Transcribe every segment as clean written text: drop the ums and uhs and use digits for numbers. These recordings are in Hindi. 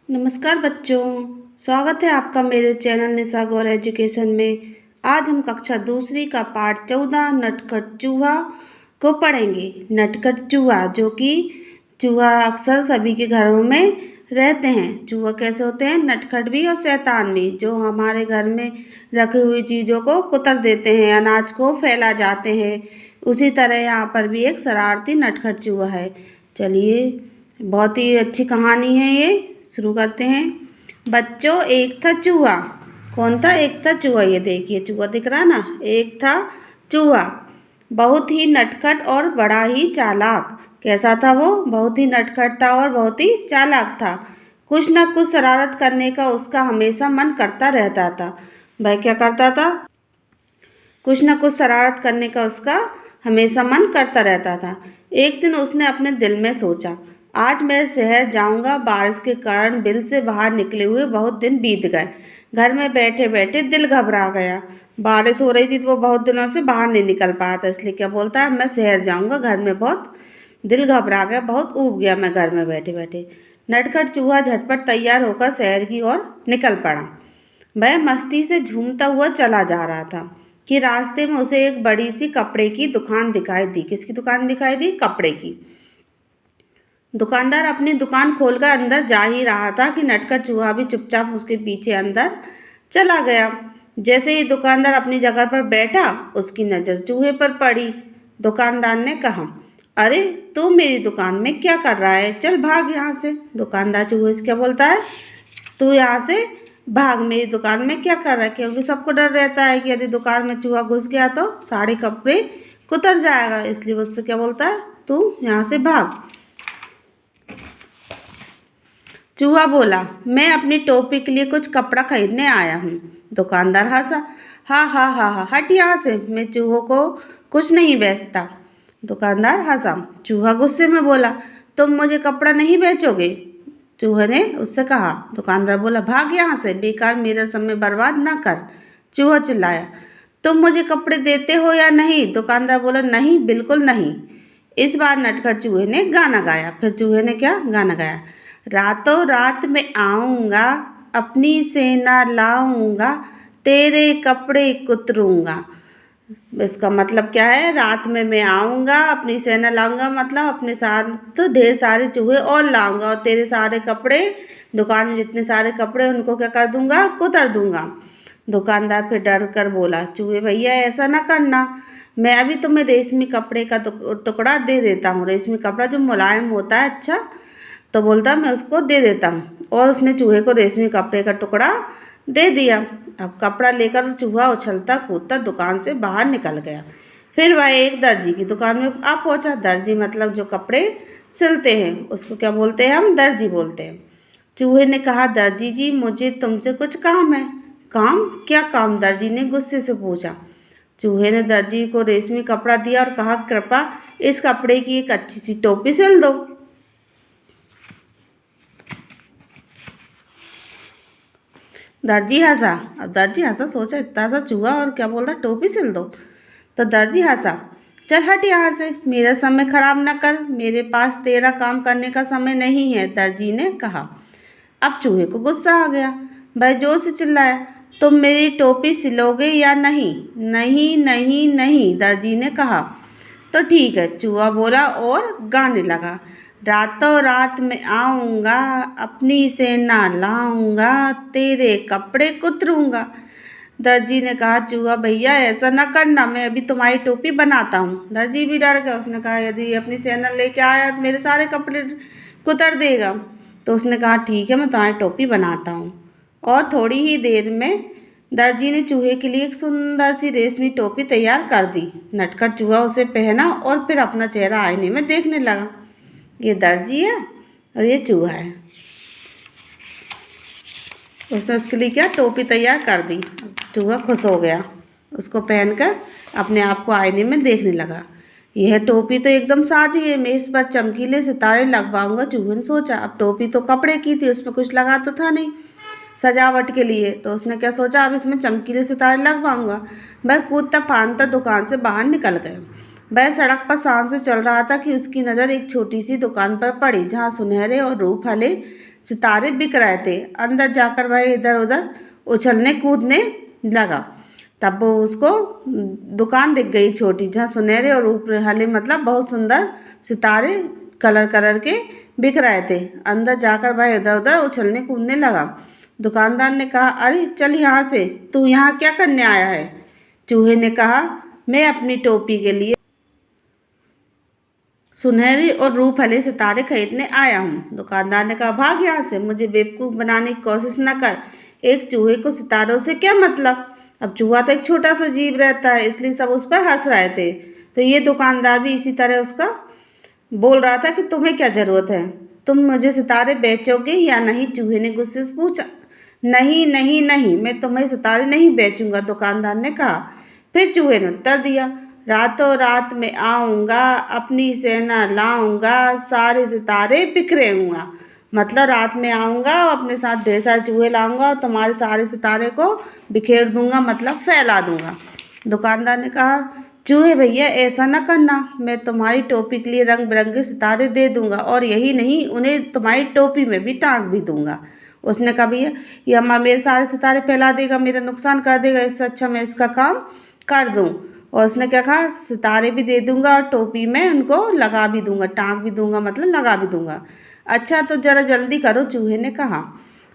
नमस्कार बच्चों, स्वागत है आपका मेरे चैनल निशा गौर एजुकेशन में। आज हम कक्षा दूसरी का पाठ 14 नटखट चूहा को पढ़ेंगे। नटखट चूहा, जो कि चूहा अक्सर सभी के घरों में रहते हैं। चूहा कैसे होते हैं? नटखट भी और शैतान भी, जो हमारे घर में रखी हुई चीज़ों को कुतर देते हैं, अनाज को फैला जाते हैं। उसी तरह यहाँ पर भी एक शरारती नटखट चूहा है। चलिए, बहुत ही अच्छी कहानी है ये, शुरू करते हैं। बच्चों, एक था चूहा। कौन था? एक था चूहा। ये देखिए, चूहा दिख रहा ना, एक था चूहा, बहुत ही नटखट और बड़ा ही चालाक। कैसा था वो? बहुत ही नटखट था और बहुत ही चालाक था। कुछ न कुछ शरारत करने का उसका हमेशा मन करता रहता था। वह क्या करता था? कुछ न कुछ शरारत करने का उसका हमेशा मन करता रहता था। एक दिन उसने अपने दिल में सोचा, आज मैं शहर जाऊंगा। बारिश के कारण बिल से बाहर निकले हुए बहुत दिन बीत गए। घर में बैठे बैठे दिल घबरा गया। बारिश हो रही थी तो वो बहुत दिनों से बाहर नहीं निकल पाया था, इसलिए क्या बोलता है, मैं शहर जाऊंगा। घर में बहुत दिल घबरा गया, बहुत ऊब गया मैं घर में बैठे बैठे। नटखट चूहा झटपट तैयार होकर शहर की ओर निकल पड़ा। वह मस्ती से झूमता हुआ चला जा रहा था कि रास्ते में उसे एक बड़ी सी कपड़े की दुकान दिखाई दी। किसकी दुकान दिखाई दी? कपड़े की। दुकानदार अपनी दुकान खोलकर अंदर जा ही रहा था कि नटखट चूहा भी चुपचाप उसके पीछे अंदर चला गया। जैसे ही दुकानदार अपनी जगह पर बैठा, उसकी नज़र चूहे पर पड़ी। दुकानदार ने कहा, अरे तू मेरी दुकान में क्या कर रहा है? चल भाग यहाँ से। दुकानदार चूहे से क्या बोलता है, तू यहाँ से भाग, मेरी दुकान में क्या कर रहा है? क्योंकि सबको डर रहता है कि यदि दुकान में चूहा घुस गया तो सारे कपड़े कुतर जाएगा, इसलिए उससे क्या बोलता है, तू यहाँ से भाग। चूहा बोला, मैं अपनी टोपी के लिए कुछ कपड़ा खरीदने आया हूँ। दुकानदार हंसा, हा हा हा हा, हट यहाँ से, मैं चूहों को कुछ नहीं बेचता। दुकानदार हंसा। चूहा गुस्से में बोला, तुम मुझे कपड़ा नहीं बेचोगे? चूहे ने उससे कहा। दुकानदार बोला, भाग यहाँ से, बेकार मेरा समय बर्बाद ना कर। चूहा चिल्लाया, तुम मुझे कपड़े देते हो या नहीं? दुकानदार बोला, नहीं, बिल्कुल नहीं। इस बार नटखट चूहे ने गाना गाया। फिर चूहे ने क्या गाना गाया? रातों रात में आऊँगा, अपनी सेना लाऊँगा, तेरे कपड़े कुतरूँगा। इसका मतलब क्या है? रात में मैं आऊँगा, अपनी सेना लाऊंगा, मतलब अपने साथ ढेर सारे चूहे और लाऊंगा, और तेरे सारे कपड़े, दुकान में जितने सारे कपड़े उनको क्या कर दूंगा? कुतर दूंगा। दुकानदार फिर डर कर बोला, चूहे भैया ऐसा ना करना, मैं अभी तुम्हें रेशमी कपड़े का टुकड़ा दे देता हूँ। रेशमी कपड़ा जो मुलायम होता है, अच्छा, तो बोलता मैं उसको दे देता हूँ। और उसने चूहे को रेशमी कपड़े का टुकड़ा दे दिया। अब कपड़ा लेकर चूहा उछलता कूदता दुकान से बाहर निकल गया। फिर वह एक दर्जी की दुकान में आ पहुंचा। दर्जी मतलब जो कपड़े सिलते हैं, उसको क्या बोलते हैं? हम दर्जी बोलते हैं। चूहे ने कहा, दर्जी जी, मुझे तुमसे कुछ काम है। काम? क्या काम? दर्जी ने गुस्से से पूछा। चूहे ने दर्जी को रेशमी कपड़ा दिया और कहा, कृपा इस कपड़े की एक अच्छी सी टोपी सिल दो। दर्जी हंसा। अब दर्जी हंसा, सोचा इतना सा चूहा और क्या बोल रहा, टोपी सिल दो। तो दर्जी हंसा, चल हट यहाँ से, मेरा समय खराब न कर, मेरे पास तेरा काम करने का समय नहीं है, दर्जी ने कहा। अब चूहे को गुस्सा आ गया। वह जोर से चिल्लाया, तुम मेरी टोपी सिलोगे या नहीं? नहीं नहीं नहीं, दर्जी ने कहा। तो ठीक है, चूहा बोला और गाने लगा, रातों रात में आऊँगा, अपनी सेना लाऊंगा, तेरे कपड़े कुतरूंगा। दर्जी ने कहा, चूहा भैया ऐसा ना करना, मैं अभी तुम्हारी टोपी बनाता हूँ। दर्जी भी डर गया। उसने कहा, यदि अपनी सेना लेके आया तो मेरे सारे कपड़े कुतर देगा। तो उसने कहा, ठीक है, मैं तुम्हारी टोपी बनाता हूँ। और थोड़ी ही देर में दर्जी ने चूहे के लिए एक सुंदर सी रेशमी टोपी तैयार कर दी। नटखट चूहा उसे पहना और फिर अपना चेहरा आईने में देखने लगा। ये दर्जी है और ये चूहा है। उसने उसके लिए क्या, टोपी तैयार कर दी। चूहा खुश हो गया, उसको पहनकर अपने आप को आईने में देखने लगा। यह टोपी तो एकदम सादी है, मैं इस पर चमकीले सितारे लगवाऊंगा। चूहे ने सोचा। अब टोपी तो कपड़े की थी, उसमें कुछ लगा तो था नहीं सजावट के लिए, तो उसने क्या सोचा, अब इसमें चमकीले सितारे लगवाऊंगा। वह कूदता फांदता दुकान से बाहर निकल गया। वह सड़क पर शान से चल रहा था कि उसकी नज़र एक छोटी सी दुकान पर पड़ी, जहाँ सुनहरे और रूप वाले सितारे बिक रहे थे। अंदर जाकर वह इधर उधर उछलने कूदने लगा। तब वो उसको दुकान दिख गई छोटी, जहाँ सुनहरे और ऊपर हले मतलब बहुत सुंदर सितारे कलर कलर के बिक रहे थे। अंदर जाकर वह इधर उधर उछलने कूदने लगा। दुकानदार ने कहा, अरे चल यहाँ से, तू यहाँ क्या करने आया है? चूहे ने कहा, मैं अपनी टोपी के लिए सुनहरे और रूप हले सितारे खरीदने आया हूँ। दुकानदार ने कहा, भाग यहाँ से, मुझे बेवकूफ़ बनाने की कोशिश न कर। एक चूहे को सितारों से क्या मतलब? अब चूहा तो एक छोटा सा जीव रहता है, इसलिए सब उस पर हंस रहे थे। तो ये दुकानदार भी इसी तरह उसका बोल रहा था कि तुम्हें क्या ज़रूरत है, तुम मुझे सितारे बेचोगे या नहीं? चूहे ने गुस्से से पूछा। नहीं नहीं नहीं, मैं तुम्हें सितारे नहीं बेचूंगा, दुकानदार ने कहा। फिर चूहे ने उत्तर दिया, रातों रात में आऊँगा, अपनी सेना लाऊंगा, सारे सितारे बिखरेऊंगा। मतलब रात में आऊँगा और अपने साथ ढेर सारे चूहे लाऊंगा और तुम्हारे सारे सितारे को बिखेर दूंगा, मतलब फैला दूंगा। दुकानदार ने कहा, चूहे भैया ऐसा न करना, मैं तुम्हारी टोपी के लिए रंग बिरंगे सितारे दे दूंगा और यही नहीं, उन्हें तुम्हारी टोपी में भी टांग भी दूंगा। उसने कहा, भैया ये अम्मा मेरे सारे सितारे फैला देगा, मेरा नुकसान कर देगा, इससे अच्छा मैं इसका काम कर दूं। और उसने क्या कहा, सितारे भी दे दूंगा और टोपी में उनको लगा भी दूंगा, टांग भी दूंगा, मतलब लगा भी दूंगा। अच्छा तो ज़रा जल्दी करो, चूहे ने कहा।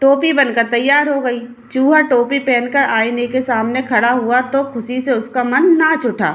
टोपी बनकर तैयार हो गई। चूहा टोपी पहनकर आईने के सामने खड़ा हुआ तो खुशी से उसका मन नाच उठा।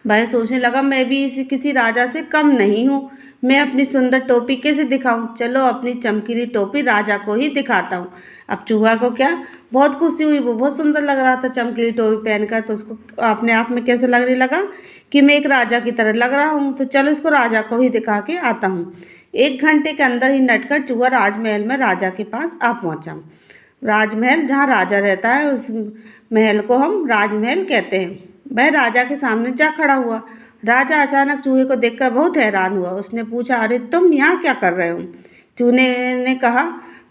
वह सोचने लगा, मैं भी किसी राजा से कम नहीं हूँ, मैं अपनी सुंदर टोपी कैसे दिखाऊं? चलो अपनी चमकीली टोपी राजा को ही दिखाता हूँ। अब चूहा को क्या बहुत खुशी हुई, वो बहुत सुंदर लग रहा था चमकीली टोपी पहनकर। तो उसको अपने आप में कैसे लगने लगा कि मैं एक राजा की तरह लग रहा हूँ, तो चलो इसको राजा को ही दिखा के आता हूँ। 1 घंटे के अंदर ही नटकर चूहा राजमहल में राजा के पास आ पहुँचा। राजमहल जहाँ राजा रहता है उस महल को हम राजमहल कहते हैं। वह राजा के सामने जा खड़ा हुआ। राजा अचानक चूहे को देखकर बहुत हैरान हुआ। उसने पूछा, अरे तुम यहाँ क्या कर रहे हो? चूहे ने कहा,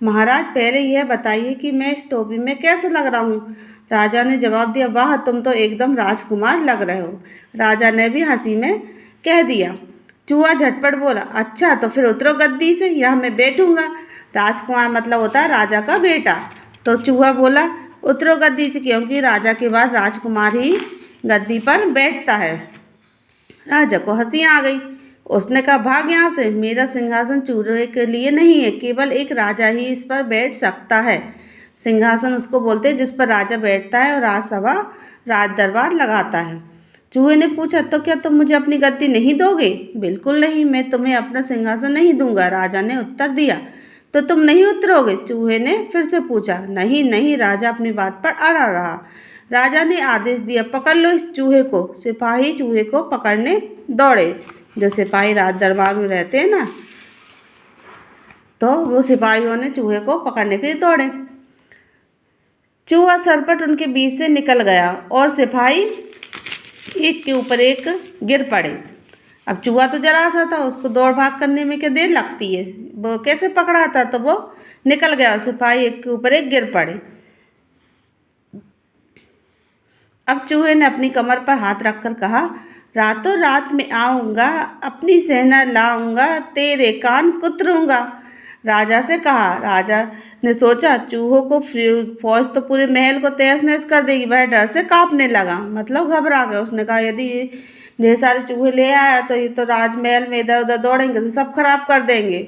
महाराज पहले यह बताइए कि मैं इस टोपी में कैसे लग रहा हूँ? राजा ने जवाब दिया, वाह तुम तो एकदम राजकुमार लग रहे हो। राजा ने भी हंसी में कह दिया। चूहा झटपट बोला, अच्छा तो फिर उतरो गद्दी से, यहाँ मैं बैठूंगा। राजकुमार मतलब होता है राजा का बेटा। तो चूहा बोला, उतरो गद्दी से, क्योंकि राजा के बाद राजकुमार ही गद्दी पर बैठता है। राजा को हंसी आ गई। उसने कहा, भाग यहाँ से, मेरा सिंहासन चूहे के लिए नहीं है, केवल एक राजा ही इस पर बैठ सकता है। सिंहासन उसको बोलते हैं जिस पर राजा बैठता है और राजसभा राज दरबार लगाता है। चूहे ने पूछा, तो क्या तुम मुझे अपनी गद्दी नहीं दोगे? बिल्कुल नहीं, मैं तुम्हें अपना सिंहासन नहीं दूंगा, राजा ने उत्तर दिया। तो तुम नहीं उतरोगे? चूहे ने फिर से पूछा। नहीं नहीं, राजा अपनी बात पर अड़ा रहा। राजा ने आदेश दिया, पकड़ लो इस चूहे को। सिपाही चूहे को पकड़ने दौड़े। जो सिपाही राज दरबार में रहते हैं ना, तो वो सिपाहियों ने चूहे को पकड़ने के लिए दौड़े। चूहा सरपट उनके बीच से निकल गया और सिपाही एक के ऊपर एक गिर पड़े। अब चूहा तो जरा सा था, उसको दौड़ भाग करने में क्या देर लगती है, वो कैसे पकड़ा था, तो वो निकल गया। सिपाही एक के ऊपर एक गिर पड़े। अब चूहे ने अपनी कमर पर हाथ रखकर कहा, रातों रात में आऊँगा, अपनी सेना लाऊंगा, तेरे कान कुतरूंगा। राजा से कहा। राजा ने सोचा, चूहों को फौज तो पूरे महल को तहस नहस कर देगी। वह डर से कांपने लगा, मतलब घबरा गया। उसने कहा, यदि ढेर सारे चूहे ले आया तो ये तो राजमहल में इधर उधर दौड़ेंगे तो सब खराब कर देंगे।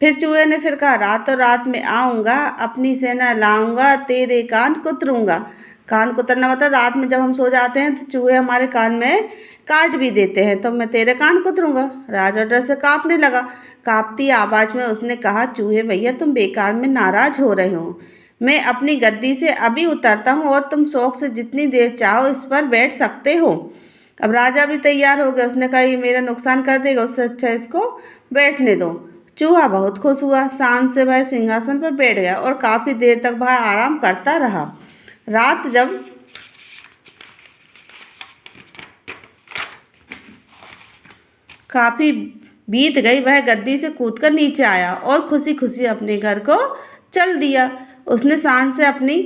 फिर चूहे ने फिर कहा, रातों रात में आऊँगा, अपनी सेना लाऊंगा, तेरे कान कुतरूंगा। कान कुतरना मतलब रात में जब हम सो जाते हैं तो चूहे हमारे कान में काट भी देते हैं, तो मैं तेरे कान कुतरूंगा। राजा डर से कांपने लगा। कांपती आवाज़ में उसने कहा, चूहे भैया तुम बेकार में नाराज़ हो रहे हो, मैं अपनी गद्दी से अभी उतरता हूँ और तुम शौक से जितनी देर चाहो इस पर बैठ सकते हो। अब राजा भी तैयार हो गया। उसने कहा, ये मेरा नुकसान कर देगा, उससे अच्छा इसको बैठने दो। चूहा बहुत खुश हुआ। शान से वह सिंहासन पर बैठ गया और काफ़ी देर तक वह आराम करता रहा। रात जब काफ़ी बीत गई, वह गद्दी से कूदकर नीचे आया और खुशी खुशी अपने घर को चल दिया। उसने शान से अपनी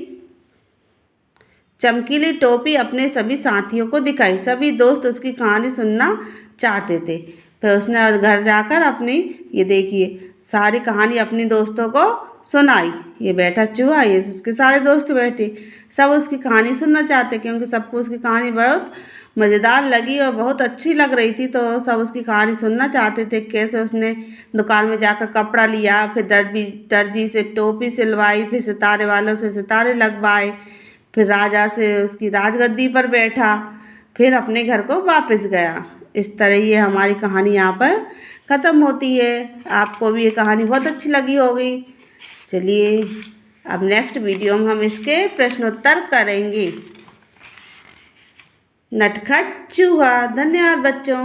चमकीली टोपी अपने सभी साथियों को दिखाई। सभी दोस्त उसकी कहानी सुनना चाहते थे। फिर उसने घर जाकर अपनी, ये देखिए, सारी कहानी अपनी दोस्तों को सुनाई। ये बैठा चूहा, ये उसके सारे दोस्त बैठे, सब उसकी कहानी सुनना चाहते क्योंकि सबको उसकी कहानी बहुत मज़ेदार लगी और बहुत अच्छी लग रही थी। तो सब उसकी कहानी सुनना चाहते थे, कैसे उसने दुकान में जाकर कपड़ा लिया, फिर दर्जी से टोपी सिलवाई, फिर सितारे वालों से सितारे लगवाए, फिर राजा से उसकी राजगद्दी पर बैठा, फिर अपने घर को वापस गया। इस तरह ये हमारी कहानी यहाँ पर ख़त्म होती है। आपको भी ये कहानी बहुत अच्छी लगी होगी। चलिए अब नेक्स्ट वीडियो में हम इसके प्रश्नोत्तर करेंगे। नटखट चूहा। धन्यवाद बच्चों।